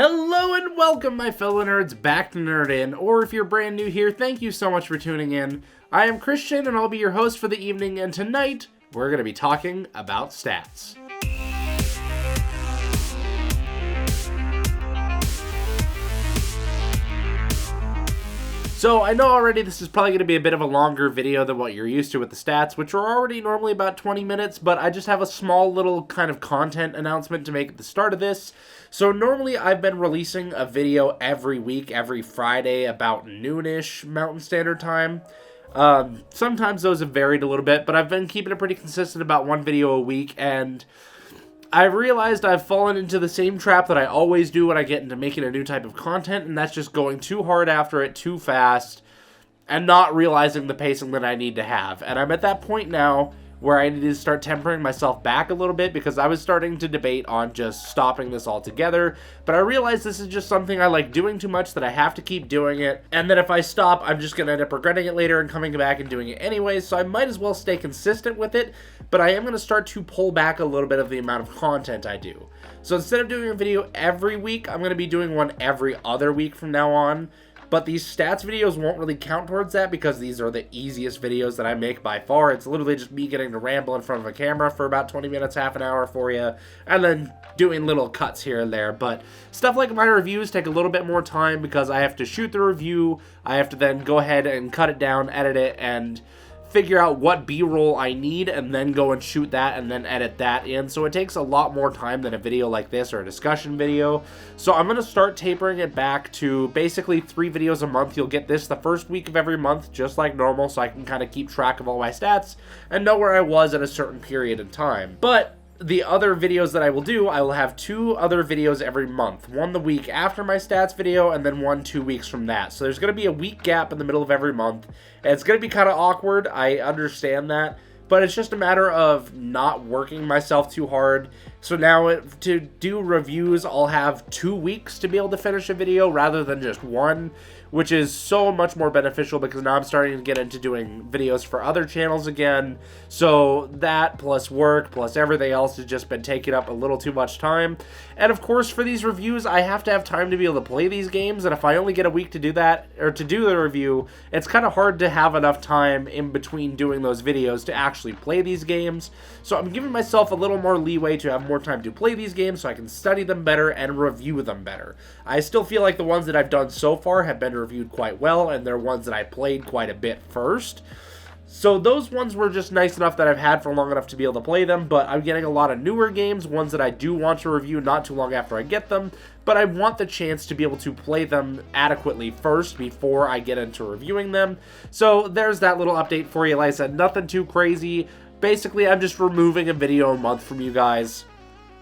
Hello and welcome, my fellow nerds, back to Nerd In, or if you're brand new here, thank you so much for tuning in. I am Christian, and I'll be your host for the evening, and tonight, we're going to be talking about stats. So, I know already this is probably going to be a bit of a longer video than what you're used to with the stats, which are already normally about 20 minutes, but I just have a small little kind of content announcement to make at the start of this. So, normally I've been releasing a video every week, every Friday, about noonish Mountain Standard Time. Sometimes those have varied a little bit, but I've been keeping it pretty consistent about one video a week, and I've realized I've fallen into the same trap that I always do when I get into making a new type of content, and that's just going too hard after it too fast and not realizing the pacing that I need to have. And I'm at that point now where I need to start tempering myself back a little bit because I was starting to debate on just stopping this altogether, but I realized this is just something I like doing too much that I have to keep doing it, and that if I stop, I'm just going to end up regretting it later and coming back and doing it anyways, so I might as well stay consistent with it, but I am going to start to pull back a little bit of the amount of content I do. So instead of doing a video every week, I'm going to be doing one every other week from now on. But these stats videos won't really count towards that because these are the easiest videos that I make by far. It's literally just me getting to ramble in front of a camera for about 20 minutes, half an hour for you, and then doing little cuts here and there. But stuff like my reviews take a little bit more time because I have to shoot the review, I have to then go ahead and cut it down, edit it, and figure out what B-roll I need, and then go and shoot that, and then edit that in. So it takes a lot more time than a video like this or a discussion video. So I'm going to start tapering it back to basically 3 videos a month. You'll get this the first week of every month, just like normal, so I can kind of keep track of all my stats and know where I was at a certain period of time. But the other videos that I will do, I will have 2 other videos every month. One the week after my stats video, and then one 2 weeks from that. So there's going to be a week gap in the middle of every month. And it's going to be kind of awkward, I understand that. But it's just a matter of not working myself too hard. So now to do reviews, I'll have 2 weeks to be able to finish a video rather than just one, which is so much more beneficial because now I'm starting to get into doing videos for other channels again. So that plus work plus everything else has just been taking up a little too much time. And of course, for these reviews, I have to have time to be able to play these games. And if I only get a week to do that, or to do the review, it's kind of hard to have enough time in between doing those videos to actually play these games. So I'm giving myself a little more leeway to have more time to play these games so I can study them better and review them better. I still feel like the ones that I've done so far have been reviewed quite well, and they're ones that I played quite a bit first. So those ones were just nice enough that I've had for long enough to be able to play them, but I'm getting a lot of newer games, ones that I do want to review not too long after I get them, but I want the chance to be able to play them adequately first before I get into reviewing them. So there's that little update for you. Like I said, nothing too crazy. Basically, I'm just removing a video a month from you guys.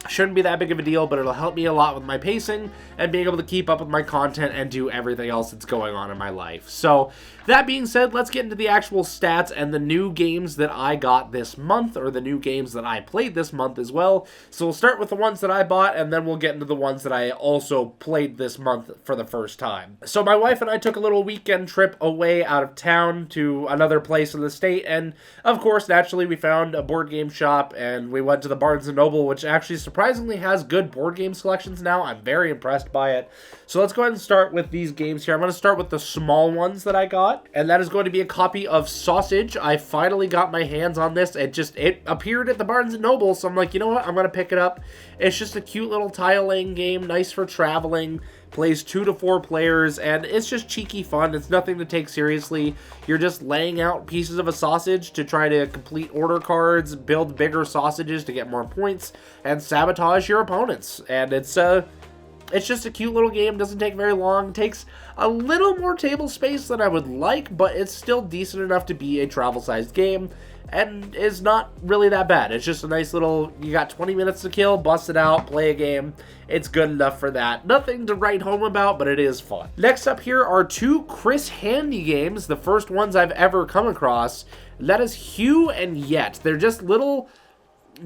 Shouldn't be that big of a deal, but it'll help me a lot with my pacing and being able to keep up with my content and do everything else that's going on in my life. So, that being said, let's get into the actual stats and the new games that I got this month, or the new games that I played this month as well. So, we'll start with the ones that I bought, and then we'll get into the ones that I also played this month for the first time. So, my wife and I took a little weekend trip away out of town to another place in the state, and of course, naturally, we found a board game shop, and we went to the Barnes & Noble, which actually surprisingly has good board game selections now. I'm very impressed by it. So let's go ahead and start with these games here. I'm going to start with the small ones that I got, and that is going to be a copy of Sausage. I finally got my hands on this. It appeared at the Barnes & Noble, so I'm like, you know what? I'm going to pick it up. It's just a cute little tile-laying game, nice for traveling. Plays 2 to 4 players, and it's just cheeky fun. It's nothing to take seriously. You're just laying out pieces of a sausage to try to complete order cards, build bigger sausages to get more points, and sabotage your opponents. And it's just a cute little game. Doesn't take very long. Takes a little more table space than I would like, but it's still decent enough to be a travel-sized game, and is not really that bad. It's just a nice little, you got 20 minutes to kill, bust it out, play a game. It's good enough for that. Nothing to write home about, but it is fun. Next up here are 2 Chris Handy games, the first ones I've ever come across. That is Hue and Yet. They're just little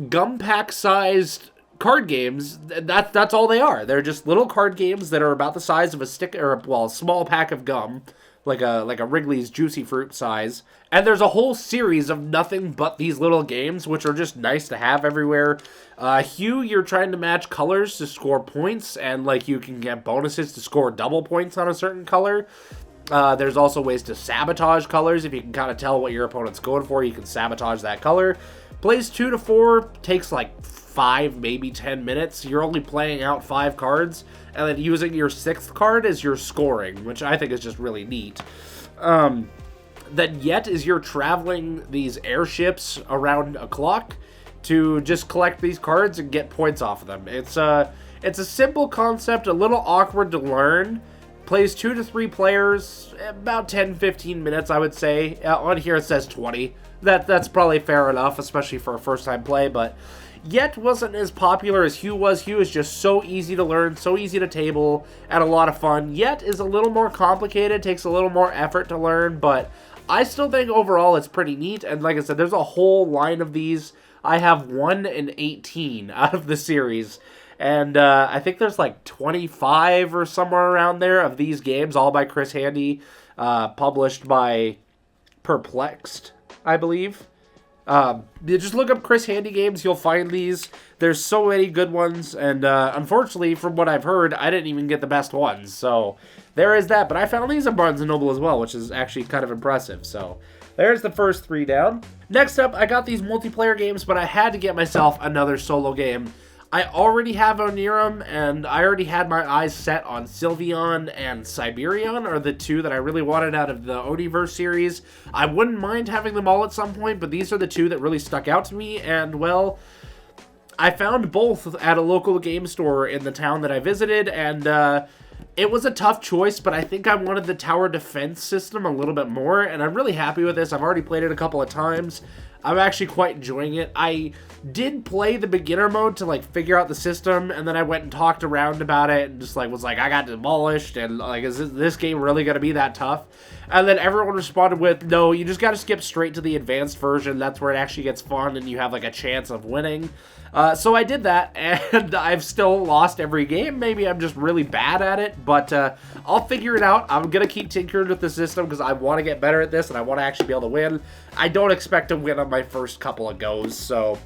gum pack-sized card games. That's all they are. They're just little card games that are about the size of a stick, or, well, a small pack of gum. like a Wrigley's Juicy Fruit size. And there's a whole series of nothing but these little games, which are just nice to have everywhere. Hue, you're trying to match colors to score points, and like you can get bonuses to score double points on a certain color. There's also ways to sabotage colors. If you can kind of tell what your opponent's going for, you can sabotage that color. Plays 2 to 4, takes like 5, maybe 10 minutes. You're only playing out 5 cards, and then using your 6th card as your scoring, which I think is just really neat. Then yet is you're traveling these airships around a clock to just collect these cards and get points off of them. It's a simple concept, a little awkward to learn. Plays 2 to 3 players, about 10-15 minutes, I would say. On here it says 20. That's probably fair enough, especially for a first-time play, but yet wasn't as popular as Hue was. Hue is just so easy to learn, so easy to table, and a lot of fun. Yet is a little more complicated, takes a little more effort to learn, but I still think overall it's pretty neat, and like I said, there's a whole line of these. I have 1 in 18 out of the series, and I think there's like 25 or somewhere around there of these games, all by Chris Handy, published by Perplexed, I believe. You just look up Chris Handy games, you'll find these. There's so many good ones, and unfortunately, from what I've heard, I didn't even get the best ones, so there is that. But I found these at Barnes & Noble as well, which is actually kind of impressive, so there's the first 3 down. Next up, I got these multiplayer games, but I had to get myself another solo game. I already have Onirim, and I already had my eyes set on Sylveon and Siberion are the 2 that I really wanted out of the Oniverse series. I wouldn't mind having them all at some point, but these are the 2 that really stuck out to me, and well, I found both at a local game store in the town that I visited, and it was a tough choice, but I think I wanted the tower defense system a little bit more, and I'm really happy with this. I've already played it a couple of times. I'm actually quite enjoying it. I did play the beginner mode to like figure out the system, and then I went and talked around about it and just like was like, I got demolished, and like, is this game really going to be that tough? And then everyone responded with, no, you just got to skip straight to the advanced version. That's where it actually gets fun and you have like a chance of winning. So I did that, and I've still lost every game. Maybe I'm just really bad at it, but I'll figure it out. I'm going to keep tinkering with the system because I want to get better at this, and I want to actually be able to win. I don't expect to win on my first couple of goes, so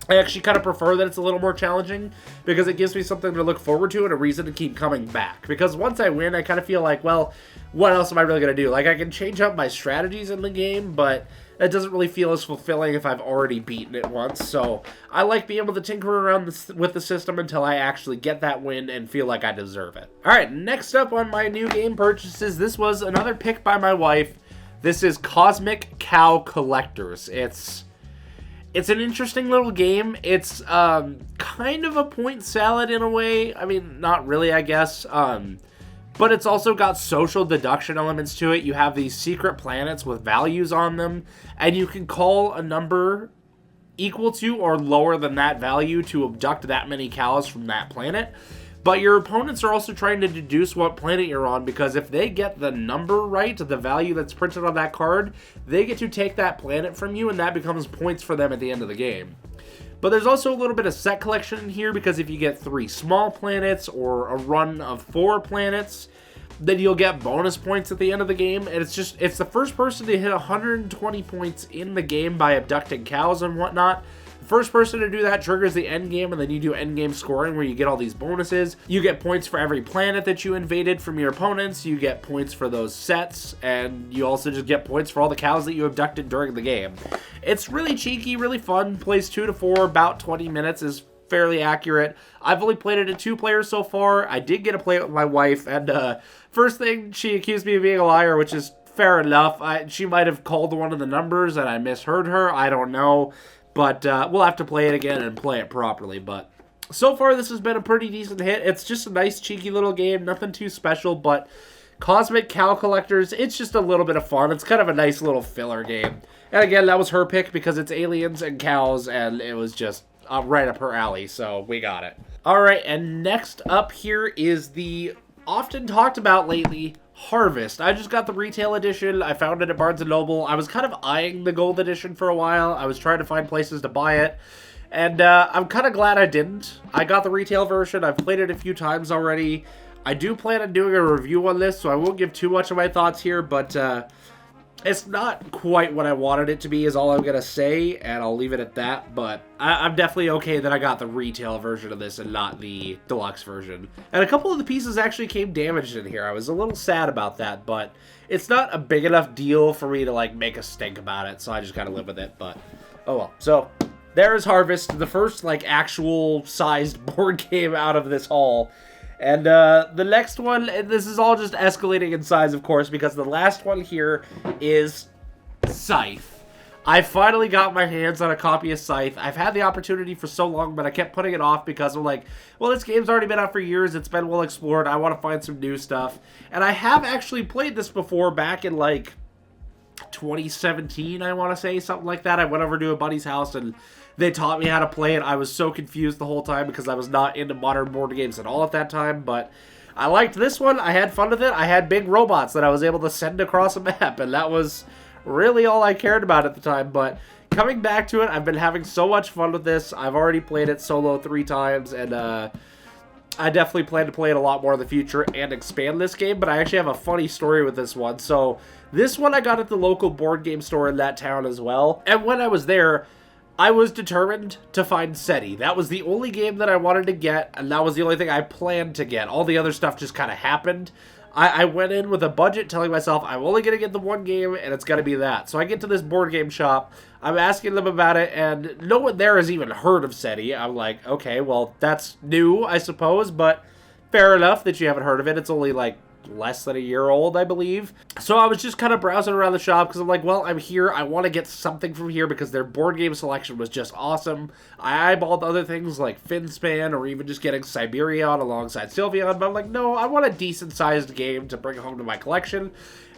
I actually kind of prefer that it's a little more challenging because it gives me something to look forward to and a reason to keep coming back. Because once I win, I kind of feel like, well, what else am I really going to do? Like, I can change up my strategies in the game, but it doesn't really feel as fulfilling if I've already beaten it once. So I like being able to tinker around with the system until I actually get that win and feel like I deserve it. Alright, next up on my new game purchases, this was another pick by my wife. This is Cosmic Cow Collectors. It's an interesting little game. It's kind of a point salad in a way. I mean, not really, I guess. But it's also got social deduction elements to it. You have these secret planets with values on them, and you can call a number equal to or lower than that value to abduct that many cows from that planet. But your opponents are also trying to deduce what planet you're on, because if they get the number right, the value that's printed on that card, they get to take that planet from you, and that becomes points for them at the end of the game. But there's also a little bit of set collection in here, because if you get 3 small planets or a run of 4 planets, then you'll get bonus points at the end of the game. And it's the first person to hit 120 points in the game by abducting cows and whatnot. The first person to do that triggers the end game, and then you do end game scoring where you get all these bonuses. You get points for every planet that you invaded from your opponents. You get points for those sets, and you also just get points for all the cows that you abducted during the game. It's really cheeky, really fun. Plays 2 to 4, about 20 minutes is fairly accurate. I've only played it at 2 players so far. I did get to play it with my wife, and first thing, she accused me of being a liar, which is fair enough. She might have called one of the numbers and I misheard her. I don't know. But we'll have to play it again and play it properly. But so far, this has been a pretty decent hit. It's just a nice, cheeky little game. Nothing too special, but Cosmic Cow Collectors, it's just a little bit of fun. It's kind of a nice little filler game. And again, that was her pick because it's aliens and cows, and it was just right up her alley, so we got it. Alright, and next up here is the often talked about lately Harvest. I just got the retail edition. I found it at Barnes & Noble. I was kind of eyeing the gold edition for a while. I was trying to find places to buy it, and I'm kind of glad I didn't. I got the retail version. I've played it a few times already. I do plan on doing a review on this, so I won't give too much of my thoughts here, but it's not quite what I wanted it to be is all I'm going to say, and I'll leave it at that, but I'm definitely okay that I got the retail version of this and not the deluxe version. And a couple of the pieces actually came damaged in here. I was a little sad about that, but it's not a big enough deal for me to, like, make a stink about it, so I just gotta live with it, but oh well. So, there's Harvest, the first, like, actual sized board game out of this haul. And the next one, and this is all just escalating in size, of course, because the last one here is Scythe. I finally got my hands on a copy of Scythe. I've had the opportunity for so long, but I kept putting it off because I'm like, well, this game's already been out for years. It's been well explored. I want to find some new stuff. And I have actually played this before back in, like, 2017, I want to say, something like that. I went over to a buddy's house and they taught me how to play it. I was so confused the whole time because I was not into modern board games at all at that time, but I liked this one. I had fun with it. I had big robots that I was able to send across a map, and that was really all I cared about at the time. But coming back to it, I've been having so much fun with this. I've already played it solo 3 times, and I definitely plan to play it a lot more in the future and expand this game, but I actually have a funny story with this one. So this one I got at the local board game store in that town as well, and when I was there, I was determined to find SETI. That was the only game that I wanted to get, and that was the only thing I planned to get. All the other stuff just kind of happened. I went in with a budget telling myself, I'm only going to get the one game, and it's going to be that. So I get to this board game shop, I'm asking them about it, and no one there has even heard of SETI. I'm like, okay, well, that's new, I suppose, but fair enough that you haven't heard of it. It's only, like, less than a year old, I believe. So I was just kind of browsing around the shop because I'm like, well, I'm here. I want to get something from here because their board game selection was just awesome. I eyeballed other things like Finspan or even just getting Siberion alongside Sylveon, but I'm like, no, I want a decent-sized game to bring home to my collection.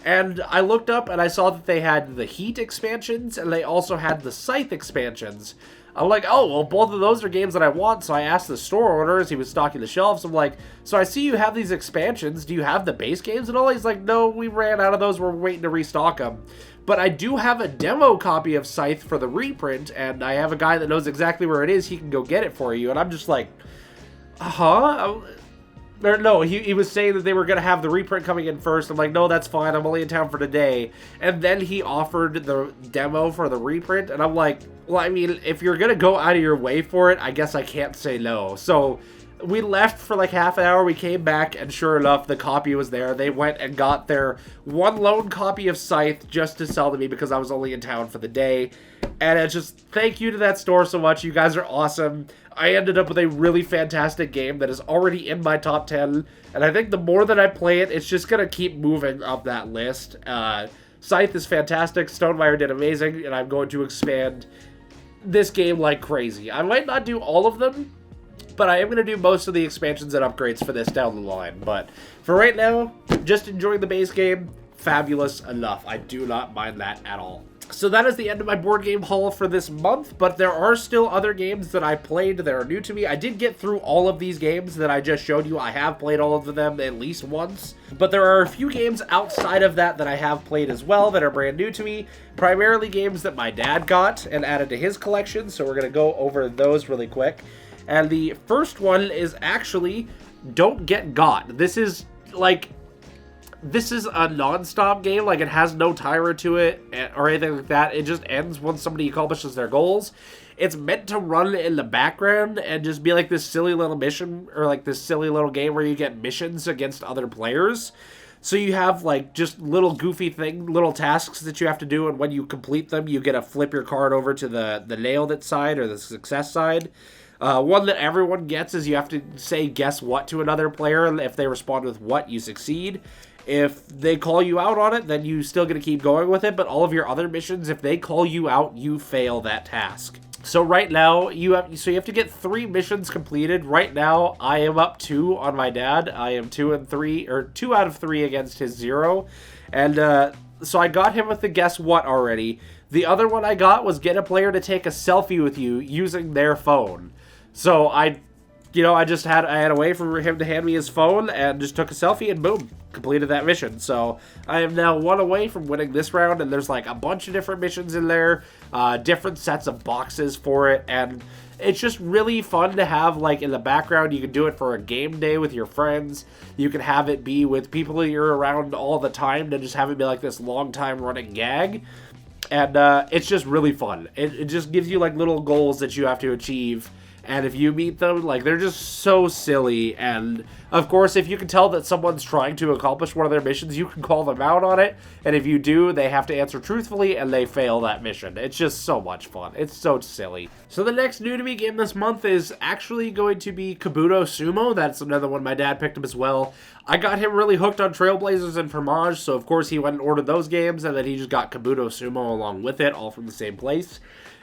And I looked up and I saw that they had the Heat expansions and they also had the Scythe expansions. I'm like, oh, well, both of those are games that I want, so I asked the store owner as he was stocking the shelves. I'm like, so I see you have these expansions. Do you have the base games and all? He's like, no, we ran out of those. We're waiting to restock them. But I do have a demo copy of Scythe for the reprint, and I have a guy that knows exactly where it is. He can go get it for you. And I'm just like, huh? No, he was saying that they were going to have the reprint coming in first. I'm like, no, that's fine. I'm only in town for today. And then he offered the demo for the reprint. And I'm like, well, I mean, if you're going to go out of your way for it, I guess I can't say no. So we left for like half an hour. We came back, and sure enough, the copy was there. They went and got their one lone copy of Scythe just to sell to me because I was only in town for the day. And it's just, thank you to that store so much. You guys are awesome. I ended up with a really fantastic game that is already in my top 10, and I think the more that I play it, it's just going to keep moving up that list. Scythe is fantastic, Stonemaier did amazing, and I'm going to expand this game like crazy. I might not do all of them, but I am going to do most of the expansions and upgrades for this down the line. But for right now, just enjoying the base game, fabulous enough. I do not mind that at all. So that is the end of my board game haul for this month, but there are still other games that I played that are new to me. I did get through all of these games that I just showed you. I have played all of them at least once, but there are a few games outside of that that I have played as well that are brand new to me, primarily games that my dad got and added to his collection, so we're going to go over those really quick. And the first one is actually Don't Get Got. This is a non-stop game. Like, it has no timer to it or anything like that. It just ends once somebody accomplishes their goals. It's meant to run in the background and just be like this silly little mission, or like this silly little game where you get missions against other players. So you have like just little goofy little tasks that you have to do, and when you complete them, you get to flip your card over to the nailed it side or the success side. One that everyone gets is you have to say guess what to another player, and if they respond with what, you succeed. If they call you out on it, then you still get to keep going with it, but all of your other missions, if they call you out, you fail that task. So right now, you have to get 3 missions completed. Right now, I am up 2 on my dad. I am 2 out of 3 against his 0. And so I got him with the guess what already. The other one I got was get a player to take a selfie with you using their phone. So I you know, I had a way for him to hand me his phone and just took a selfie and boom, completed that mission. So I am now one away from winning this round, and there's like a bunch of different missions in there, different sets of boxes for it, and it's just really fun to have like in the background. You can do it for a game day with your friends. You can have it be with people you're around all the time to just have it be like this long time running gag. And it's just really fun. It just gives you like little goals that you have to achieve. And if you meet them, like, they're just so silly. And, of course, if you can tell that someone's trying to accomplish one of their missions, you can call them out on it. And if you do, they have to answer truthfully, and they fail that mission. It's just so much fun. It's so silly. So the next new to me game this month is actually going to be Kabuto Sumo. That's another one my dad picked up as well. I got him really hooked on Trailblazers and Fromage, so, of course, he went and ordered those games, and then he just got Kabuto Sumo along with it, all from the same place.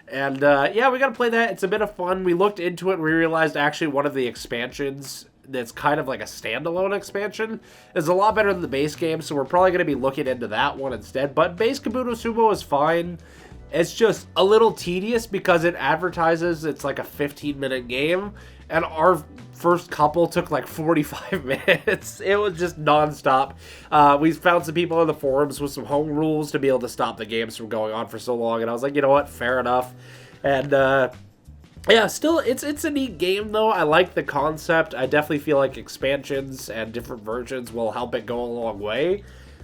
And, yeah, we gotta play that. It's a bit of fun. We looked into it and we realized actually one of the expansions that's kind of like a standalone expansion is a lot better than the base game, so we're probably gonna be looking into that one instead. But base Kabuto Sumo is fine. It's just a little tedious because it advertises it's like a 15-minute game, and our first couple took like 45 minutes. It was just nonstop. We found some people in the forums with some home rules to be able to stop the games from going on for so long, and I was like, you know what, fair enough. And yeah, still, it's a neat game though. I like the concept. I definitely feel like expansions and different versions will help it go a long way.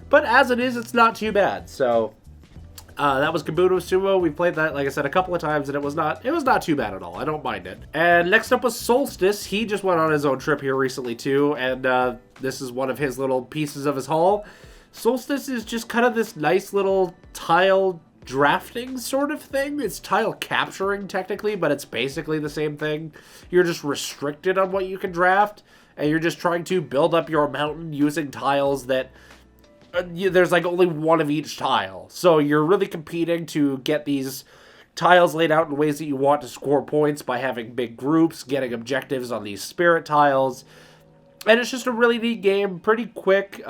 But as it is, it's not too bad. So that was Kabuto Sumo. We played that, like I said, a couple of times, and it was not too bad at all. I don't mind it. And next up was Solstice. He just went on his own trip here recently too, and this is one of his little pieces of his haul. Solstice is just kind of this nice little tile drafting sort of thing. It's tile capturing technically, but it's basically the same thing. You're just restricted on what you can draft, and you're just trying to build up your mountain using tiles that there's like only one of each tile. So you're really competing to get these tiles laid out in ways that you want to score points by having big groups, getting objectives on these spirit tiles. And it's just a really neat game, pretty quick,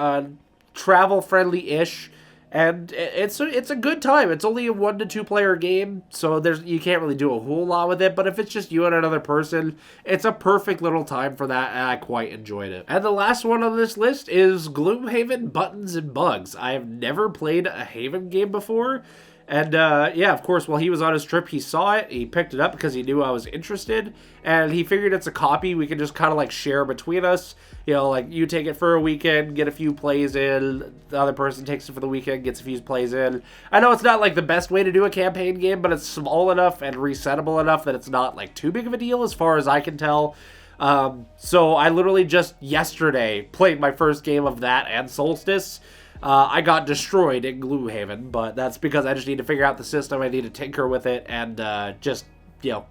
travel friendly-ish. And it's a good time. It's only a 1 to 2 player game, so you can't really do a whole lot with it. But if it's just you and another person, it's a perfect little time for that, and I quite enjoyed it. And the last one on this list is Gloomhaven Buttons and Bugs. I have never played a Haven game before. And, yeah, of course, while he was on his trip, he saw it, he picked it up because he knew I was interested, and he figured it's a copy we can just kind of, like, share between us. You know, like, you take it for a weekend, get a few plays in, the other person takes it for the weekend, gets a few plays in. I know it's not, like, the best way to do a campaign game, but it's small enough and resettable enough that it's not, like, too big of a deal as far as I can tell. So I literally just yesterday played my first game of that and Solstice. I got destroyed in Gloomhaven, but that's because I just need to figure out the system, I need to tinker with it, and just, you know,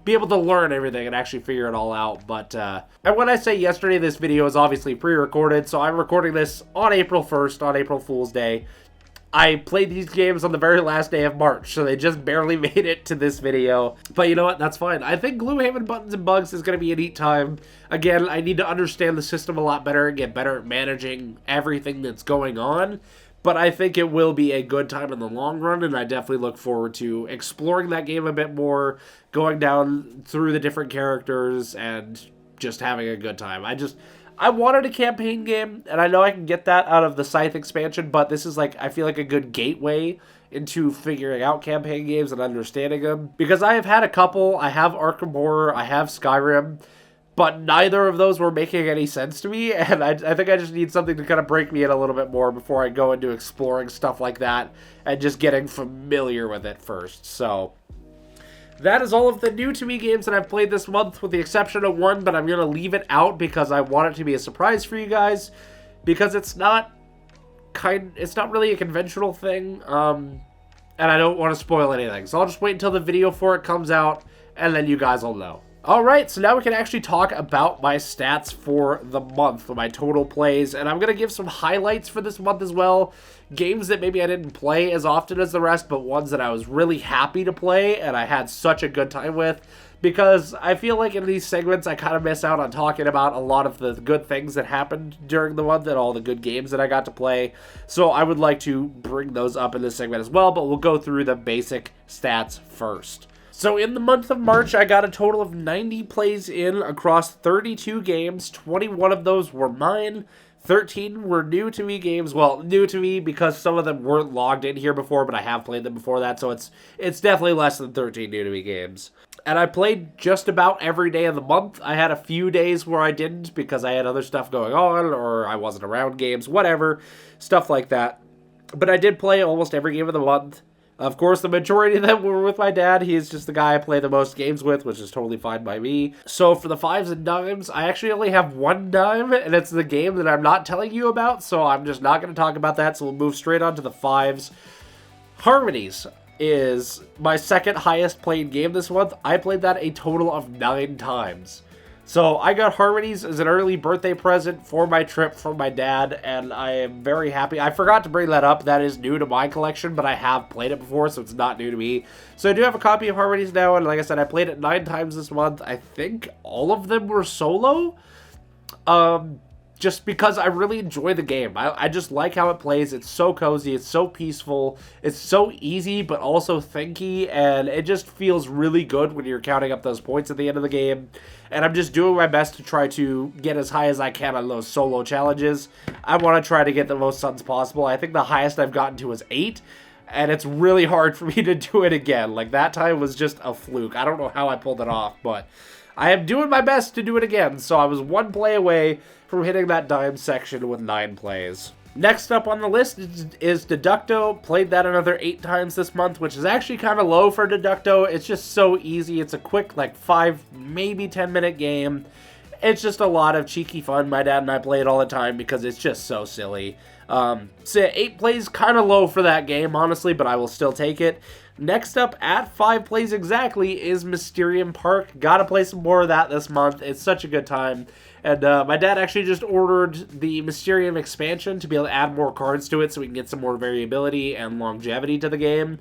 be able to learn everything and actually figure it all out. But, and when I say yesterday, this video is obviously pre-recorded, so I'm recording this on April 1st, on April Fool's Day. I played these games on the very last day of March, so they just barely made it to this video. But you know what? That's fine. I think Gloomhaven Buttons and Bugs is going to be a neat time. Again, I need to understand the system a lot better and get better at managing everything that's going on. But I think it will be a good time in the long run, and I definitely look forward to exploring that game a bit more, going down through the different characters, and just having a good time. I wanted a campaign game, and I know I can get that out of the Scythe expansion, but this is, like, I feel like a good gateway into figuring out campaign games and understanding them. Because I have had a couple. I have Arkham Horror, I have Skyrim, but neither of those were making any sense to me, and I think I just need something to kind of break me in a little bit more before I go into exploring stuff like that and just getting familiar with it first. So that is all of the new to me games that I've played this month, with the exception of one, but I'm going to leave it out because I want it to be a surprise for you guys, because it's not really a conventional thing, and I don't want to spoil anything. So I'll just wait until the video for it comes out, and then you guys will know. Alright, so now we can actually talk about my stats for the month, for my total plays, and I'm going to give some highlights for this month as well. Games that maybe I didn't play as often as the rest, but ones that I was really happy to play and I had such a good time with, because I feel like in these segments I kind of miss out on talking about a lot of the good things that happened during the month and all the good games that I got to play. So I would like to bring those up in this segment as well, but we'll go through the basic stats first. So in the month of March, I got a total of 90 plays in across 32 games. 21 of those were mine. 13 were new to me games. Well, new to me because some of them weren't logged in here before, but I have played them before that, so it's definitely less than 13 new to me games. And I played just about every day of the month. I had a few days where I didn't because I had other stuff going on, or I wasn't around games, whatever, stuff like that. But I did play almost every game of the month. Of course, the majority of them were with my dad. He is just the guy I play the most games with, which is totally fine by me. So for the fives and dimes, I actually only have one dime, and it's the game that I'm not telling you about, so I'm just not going to talk about that, so we'll move straight on to the fives. Harmonies is my second highest played game this month. I played that a total of 9 times. So I got Harmonies as an early birthday present for my trip from my dad, and I am very happy. I forgot to bring that up. That is new to my collection, but I have played it before, so it's not new to me. So I do have a copy of Harmonies now, and like I said, I played it 9 times this month. I think all of them were solo. Just because I really enjoy the game. I just like how it plays. It's so cozy. It's so peaceful. It's so easy, but also thinky. And it just feels really good when you're counting up those points at the end of the game. And I'm just doing my best to try to get as high as I can on those solo challenges. I want to try to get the most suns possible. I think the highest I've gotten to is 8. And it's really hard for me to do it again. Like, that time was just a fluke. I don't know how I pulled it off, but I am doing my best to do it again. So I was 1 play away from hitting that dime section with 9 plays. Next up on the list is Deducto. Played that another 8 times this month, which is actually kind of low for Deducto. It's just so easy. It's a quick, like, 5, maybe 10-minute game. It's just a lot of cheeky fun. My dad and I play it all the time because it's just so silly. So 8 plays, kind of low for that game, honestly, but I will still take it. Next up, at 5 plays exactly, is Mysterium Park. Gotta play some more of that this month. It's such a good time. And my dad actually just ordered the Mysterium expansion to be able to add more cards to it so we can get some more variability and longevity to the game.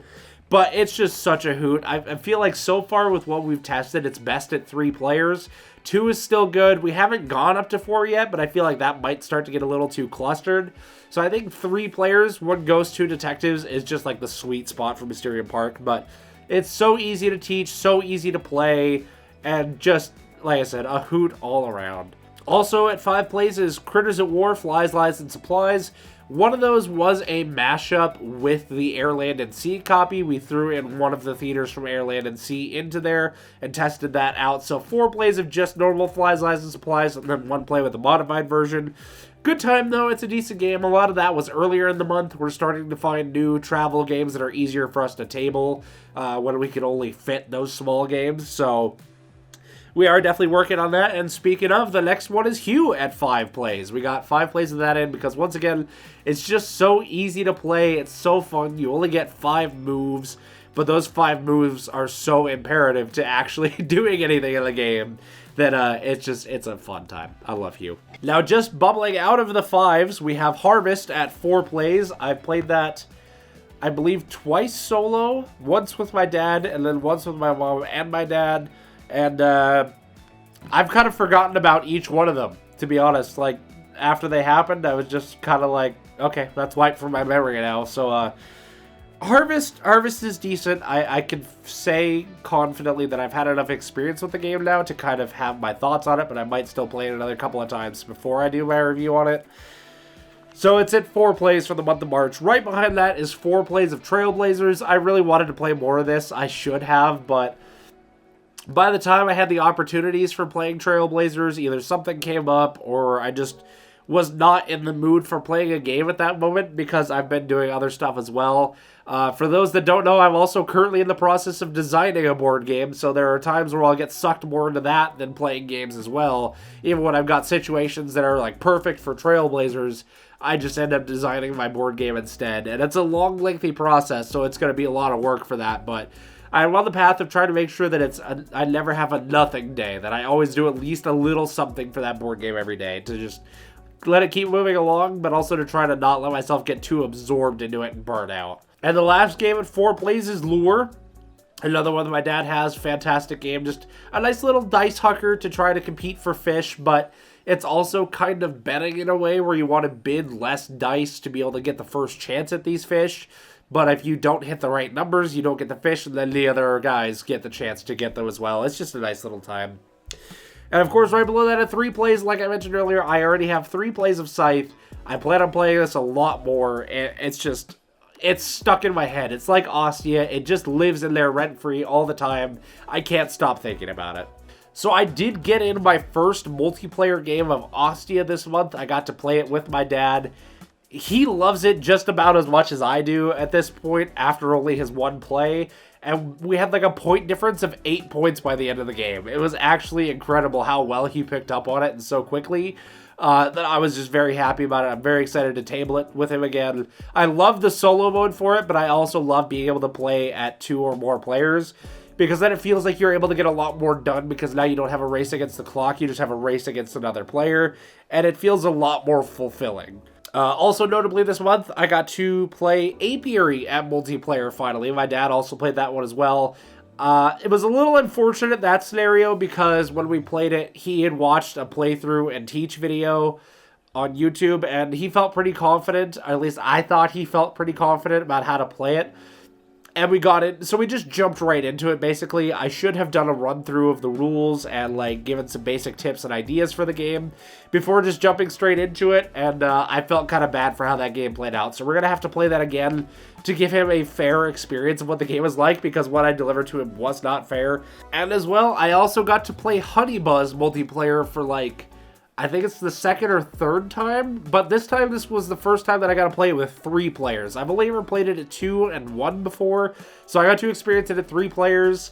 But it's just such a hoot. I feel like so far with what we've tested, it's best at 3 players. 2 is still good. We haven't gone up to 4 yet, but I feel like that might start to get a little too clustered. So I think 3 players, 1 ghost, 2 detectives is just like the sweet spot for Mysterium Park. But it's so easy to teach, so easy to play, and just, like I said, a hoot all around. Also at 5 plays is Critters at War, Flies, Lies, and Supplies. One of those was a mashup with the Air, Land, and Sea copy. We threw in one of the theaters from Air, Land, and Sea into there and tested that out. So 4 plays of just normal Flies, Lies, and Supplies, and then 1 play with the modified version. Good time, though. It's a decent game. A lot of that was earlier in the month. We're starting to find new travel games that are easier for us to table when we can only fit those small games. So we are definitely working on that. And speaking of, the next one is Hue at 5 plays. We got 5 plays of that in because, once again, it's just so easy to play. It's so fun. You only get 5 moves, but those 5 moves are so imperative to actually doing anything in the game that it's a fun time. I love Hue. Now, just bubbling out of the 5s, we have Harvest at 4 plays. I've played that, I believe, twice solo. Once with my dad, and then once with my mom and my dad. And I've kind of forgotten about each one of them, to be honest. Like, after they happened, I was just kind of like, okay, that's wiped from my memory now. So, Harvest is decent. I can say confidently that I've had enough experience with the game now to kind of have my thoughts on it, but I might still play it another couple of times before I do my review on it. So it's at 4 plays for the month of March. Right behind that is 4 plays of Trailblazers. I really wanted to play more of this. I should have, but by the time I had the opportunities for playing Trailblazers, either something came up or I just was not in the mood for playing a game at that moment because I've been doing other stuff as well. For those that don't know, I'm also currently in the process of designing a board game, so there are times where I'll get sucked more into that than playing games as well. Even when I've got situations that are like perfect for Trailblazers, I just end up designing my board game instead. And it's a long, lengthy process, so it's going to be a lot of work for that, but I'm on the path of trying to make sure that I never have a nothing day, that I always do at least a little something for that board game every day to just let it keep moving along, but also to try to not let myself get too absorbed into it and burn out. And the last game at 4 plays is Lure. Another one that my dad has. Fantastic game. Just a nice little dice hucker to try to compete for fish, but it's also kind of betting in a way where you want to bid less dice to be able to get the first chance at these fish. but if you don't hit the right numbers, you don't get the fish, and then the other guys get the chance to get them as well. It's just a nice little time. And of course, right below that at 3 plays, like I mentioned earlier, I already have 3 plays of Scythe. I plan on playing this a lot more. It's just, it's stuck in my head. It's like Ostia. It just lives in there rent-free all the time. I can't stop thinking about it. So I did get in my first multiplayer game of Ostia this month. I got to play it with my dad. He loves it just about as much as I do at this point after only his 1 play. And we had like a point difference of 8 points by the end of the game. It was actually incredible how well he picked up on it and so quickly that I was just very happy about it. I'm very excited to table it with him again. I love the solo mode for it, but I also love being able to play at 2 or more players because then it feels like you're able to get a lot more done because now you don't have a race against the clock. You just have a race against another player, and it feels a lot more fulfilling. Also, notably this month, I got to play Apiary at multiplayer finally. My dad also played that one as well. It was a little unfortunate, that scenario, because when we played it, he had watched a playthrough and teach video on YouTube, and he felt pretty confident. At least I thought he felt pretty confident about how to play it. And we got it, so we just jumped right into it, basically. I should have done a run-through of the rules and, like, given some basic tips and ideas for the game before just jumping straight into it, and I felt kind of bad for how that game played out. So we're going to have to play that again to give him a fair experience of what the game is like, because what I delivered to him was not fair. And as well, I also got to play Honey Buzz multiplayer for, like, I think it's the 2nd or 3rd time, but this time this was the first time that I got to play it with 3 players. I've only ever played it at 2 and 1 before, so I got to experience it at 3 players.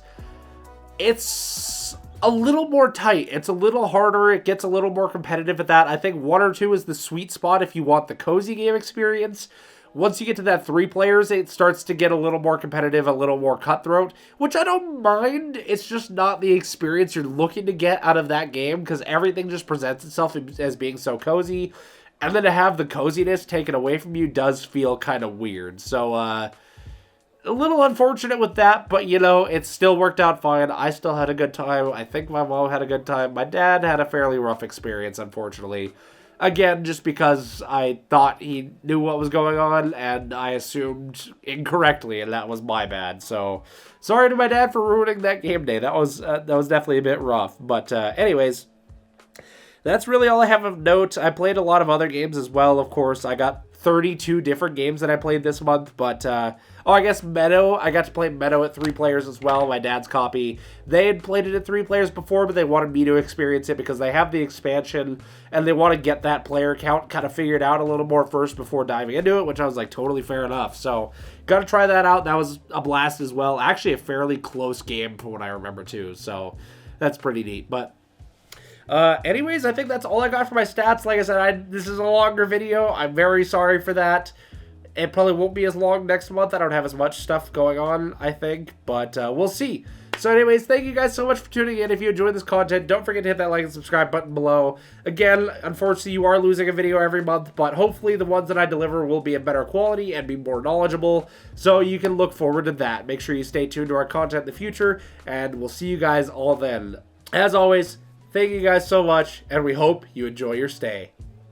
It's a little more tight. It's a little harder. It gets a little more competitive at that. I think 1 or 2 is the sweet spot if you want the cozy game experience. Once you get to that 3 players, it starts to get a little more competitive, a little more cutthroat, which I don't mind. It's just not the experience you're looking to get out of that game, because everything just presents itself as being so cozy. And then to have the coziness taken away from you does feel kind of weird. So, a little unfortunate with that, but, you know, it still worked out fine. I still had a good time. I think my mom had a good time. My dad had a fairly rough experience, unfortunately. Again, just because I thought he knew what was going on, and I assumed incorrectly, and that was my bad. So, sorry to my dad for ruining that game day. That was definitely a bit rough. But anyways, that's really all I have of note. I played a lot of other games as well, of course. I got 32 different games that I played this month, but, I guess Meadow, I got to play Meadow at 3 players as well, my dad's copy. They had played it at 3 players before, but they wanted me to experience it because they have the expansion, and they want to get that player count kind of figured out a little more first before diving into it, which I was like, totally fair enough. So, got to try that out. That was a blast as well. Actually, a fairly close game from what I remember, too, so that's pretty neat, but anyways, I think that's all I got for my stats. Like I said, this is a longer video. I'm very sorry for that. It probably won't be as long next month. I don't have as much stuff going on, I think, but we'll see. So anyways, thank you guys so much for tuning in. If you enjoyed this content, don't forget to hit that like and subscribe button below. Again, unfortunately, you are losing a video every month, but hopefully the ones that I deliver will be of better quality and be more knowledgeable, so you can look forward to that. Make sure you stay tuned to our content in the future, and we'll see you guys all then. As always, thank you guys so much, and we hope you enjoy your stay.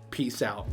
Peace out.